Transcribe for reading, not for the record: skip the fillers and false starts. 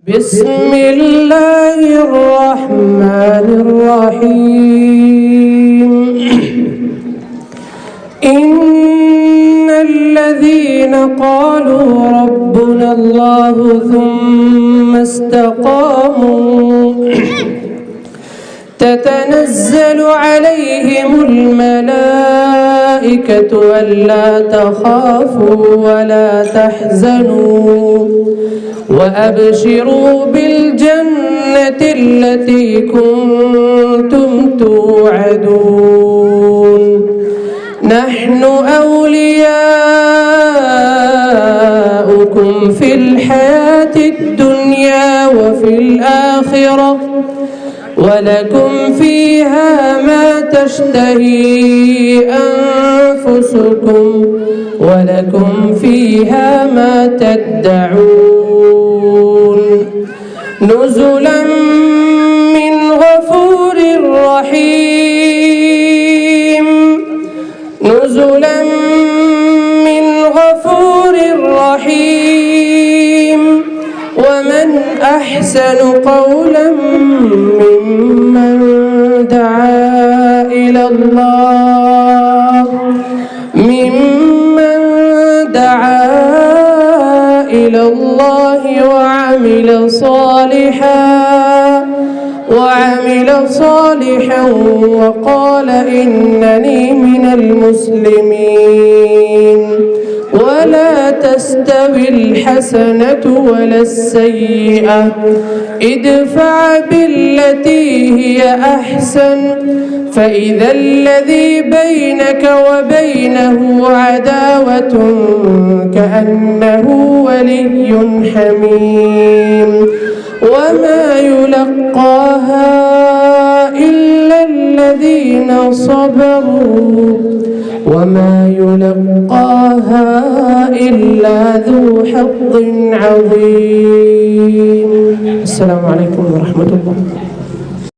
بسم الله الرحمن الرحيم. إن الذين قالوا ربنا الله ثم استقاموا تتنزل عليهم الملائكة ألا تخافوا ولا تحزنوا وأبشروا بالجنة التي كنتم توعدون. نحن أولياؤكم في الحياة الدنيا وفي الآخرة ولكم فيها ما تشتهي أنفسكم ولكم فيها ما تدعون. نزلا من غفور رحيم. نزلا من غفور رحيم. ومن أحسن قولا ممن دعا إلى الله وعمل صالحا وقال إنني من المسلمين. ولا تستوي الحسنة ولا السيئة ادفع بالتي هي أحسن فإذا الذي بينك وبينه عداوة كأنه ولي حميم. وما يلقاها إلا الذين صبروا وما يلقاها إلا ذو حظ عظيم. السلام عليكم ورحمة الله.